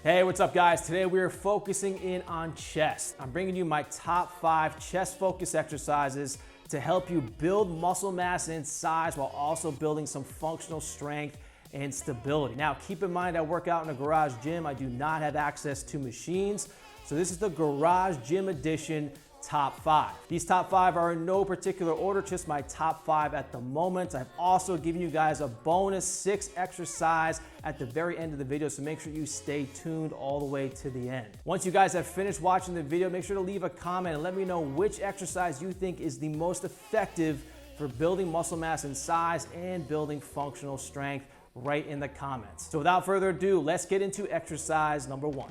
Hey, what's up guys? Today we are focusing in on chest. I'm bringing you my top 5 chest focus exercises to help you build muscle mass and size while also building some functional strength and stability. Now, keep in mind I work out in a garage gym. I do not have access to machines. So this is the garage gym edition top 5. These top 5 are in no particular order, just my top 5 at the moment. I've also given you guys a bonus 6 exercise at the very end of the video, so make sure you stay tuned all the way to the end. Once you guys have finished watching the video, make sure to leave a comment and let me know which exercise you think is the most effective for building muscle mass and size and building functional strength right in the comments. So without further ado, let's get into exercise number 1.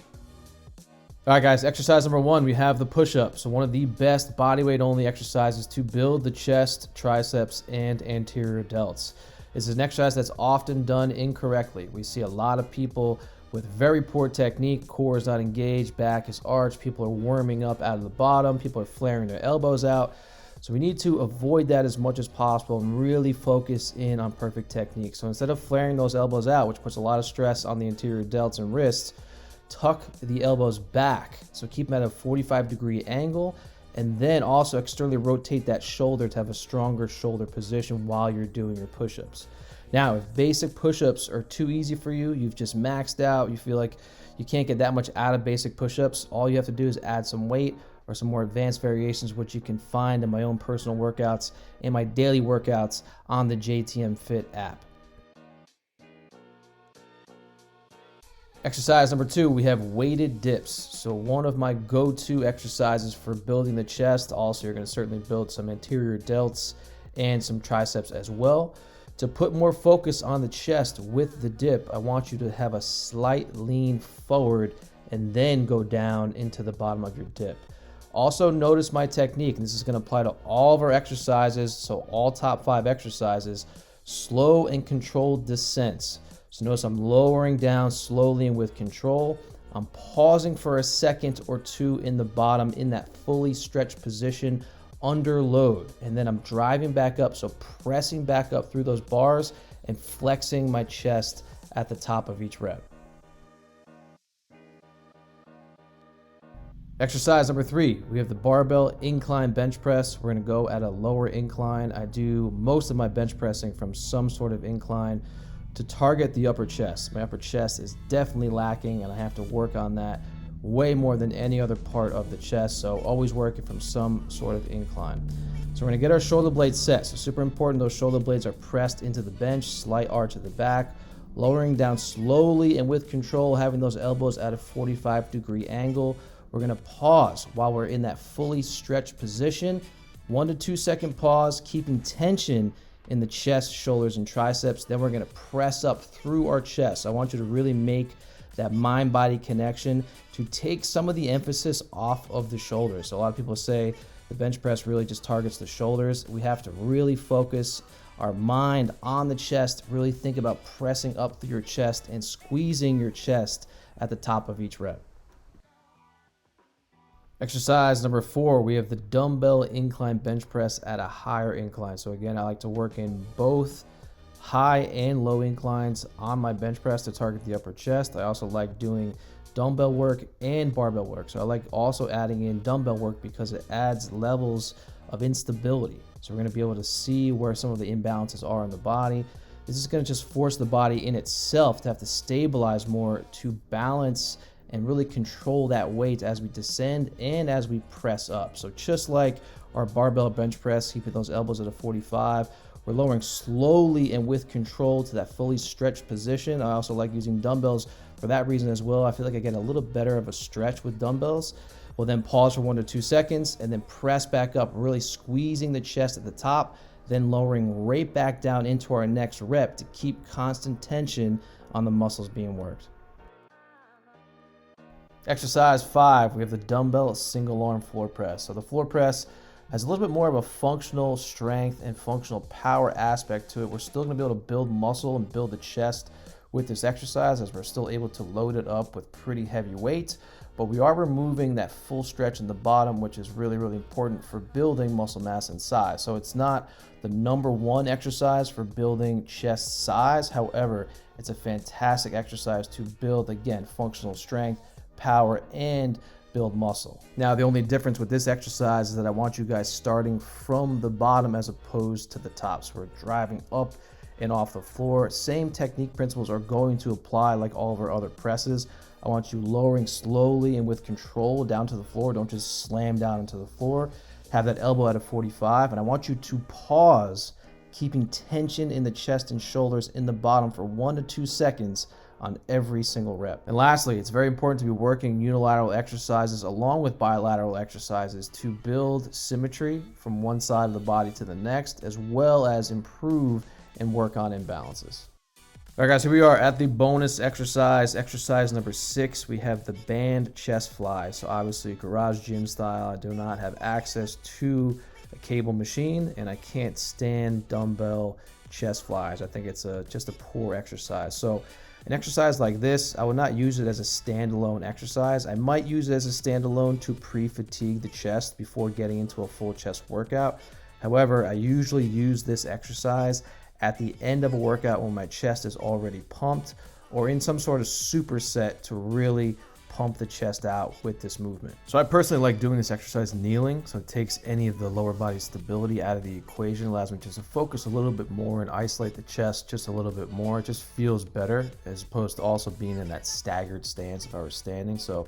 All right, guys, exercise number 1, we have the push-ups. So one of the best bodyweight only exercises to build the chest, triceps, and anterior delts. This is an exercise that's often done incorrectly. We see a lot of people with very poor technique, core is not engaged, back is arched, people are warming up out of the bottom, people are flaring their elbows out. So we need to avoid that as much as possible and really focus in on perfect technique. So instead of flaring those elbows out, which puts a lot of stress on the anterior delts and wrists, tuck the elbows back. So keep them at a 45-degree angle, and then also externally rotate that shoulder to have a stronger shoulder position while you're doing your push-ups. Now, if basic push-ups are too easy for you, you've just maxed out, you feel like you can't get that much out of basic push-ups, all you have to do is add some weight or some more advanced variations, which you can find in my own personal workouts and my daily workouts on the JTM Fit app. Exercise number 2, we have weighted dips. So one of my go-to exercises for building the chest. Also, you're going to certainly build some anterior delts and some triceps as well. To put more focus on the chest with the dip, I want you to have a slight lean forward and then go down into the bottom of your dip. Also notice my technique, and this is going to apply to all of our exercises, so all top 5 exercises, slow and controlled descents. So notice I'm lowering down slowly and with control. I'm pausing for a second or two in the bottom in that fully stretched position under load. And then I'm driving back up, so pressing back up through those bars and flexing my chest at the top of each rep. Exercise number 3, we have the barbell incline bench press. We're gonna go at a lower incline. I do most of my bench pressing from some sort of incline to target the upper chest. My upper chest is definitely lacking, and I have to work on that way more than any other part of the chest, so always working from some sort of incline. So we're gonna get our shoulder blades set. So super important, those shoulder blades are pressed into the bench, slight arch at the back, lowering down slowly and with control, having those elbows at a 45-degree angle. We're gonna pause while we're in that fully stretched position. 1 to 2 second pause, keeping tension in the chest, shoulders, and triceps. Then we're gonna press up through our chest. I want you to really make that mind-body connection to take some of the emphasis off of the shoulders. So a lot of people say the bench press really just targets the shoulders. We have to really focus our mind on the chest, really think about pressing up through your chest and squeezing your chest at the top of each rep. Exercise number 4, we have the dumbbell incline bench press at a higher incline. So again, I like to work in both high and low inclines on my bench press to target the upper chest. I also like doing dumbbell work and barbell work. So I like also adding in dumbbell work because it adds levels of instability. So we're gonna be able to see where some of the imbalances are in the body. This is gonna just force the body in itself to have to stabilize more to balance and really control that weight as we descend and as we press up. So just like our barbell bench press, keeping those elbows at a 45, we're lowering slowly and with control to that fully stretched position. I also like using dumbbells for that reason as well. I feel like I get a little better of a stretch with dumbbells. We'll then pause for 1 to 2 seconds and then press back up, really squeezing the chest at the top, then lowering right back down into our next rep to keep constant tension on the muscles being worked. Exercise 5, we have the dumbbell single arm floor press. So the floor press has a little bit more of a functional strength and functional power aspect to it. We're still gonna be able to build muscle and build the chest with this exercise, as we're still able to load it up with pretty heavy weights, but we are removing that full stretch in the bottom, which is really, really important for building muscle mass and size. So it's not the number one exercise for building chest size. However, it's a fantastic exercise to build, again, functional strength, power, and build muscle. Now, the only difference with this exercise is that I want you guys starting from the bottom as opposed to the top. So we're driving up and off the floor. Same technique principles are going to apply like all of our other presses. I want you lowering slowly and with control down to the floor. Don't just slam down into the floor. Have that elbow at a 45, and I want you to pause, keeping tension in the chest and shoulders in the bottom for 1 to 2 seconds on every single rep. And lastly, it's very important to be working unilateral exercises along with bilateral exercises to build symmetry from one side of the body to the next, as well as improve and work on imbalances. All right, guys, here we are at the bonus exercise number 6. We have the band chest fly. So obviously garage gym style. I do not have access to a cable machine, and I can't stand dumbbell chest flies. I think it's just a poor exercise. So an exercise like this, I would not use it as a standalone exercise. I might use it as a standalone to pre-fatigue the chest before getting into a full chest workout. However, I usually use this exercise at the end of a workout when my chest is already pumped, or in some sort of superset to really pump the chest out with this movement. So I personally like doing this exercise kneeling, so it takes any of the lower body stability out of the equation, allows me just to focus a little bit more and isolate the chest just a little bit more. It just feels better as opposed to also being in that staggered stance if I were standing. So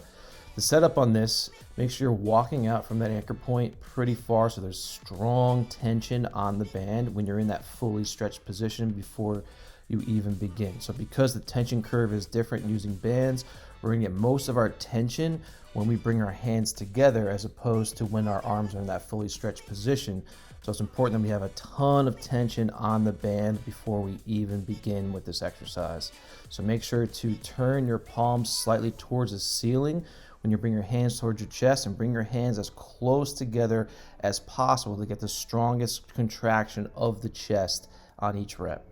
the setup on this, make sure you're walking out from that anchor point pretty far so there's strong tension on the band when you're in that fully stretched position before you even begin. So because the tension curve is different using bands, we're gonna get most of our tension when we bring our hands together as opposed to when our arms are in that fully stretched position. So it's important that we have a ton of tension on the band before we even begin with this exercise. So make sure to turn your palms slightly towards the ceiling when you bring your hands towards your chest, and bring your hands as close together as possible to get the strongest contraction of the chest on each rep.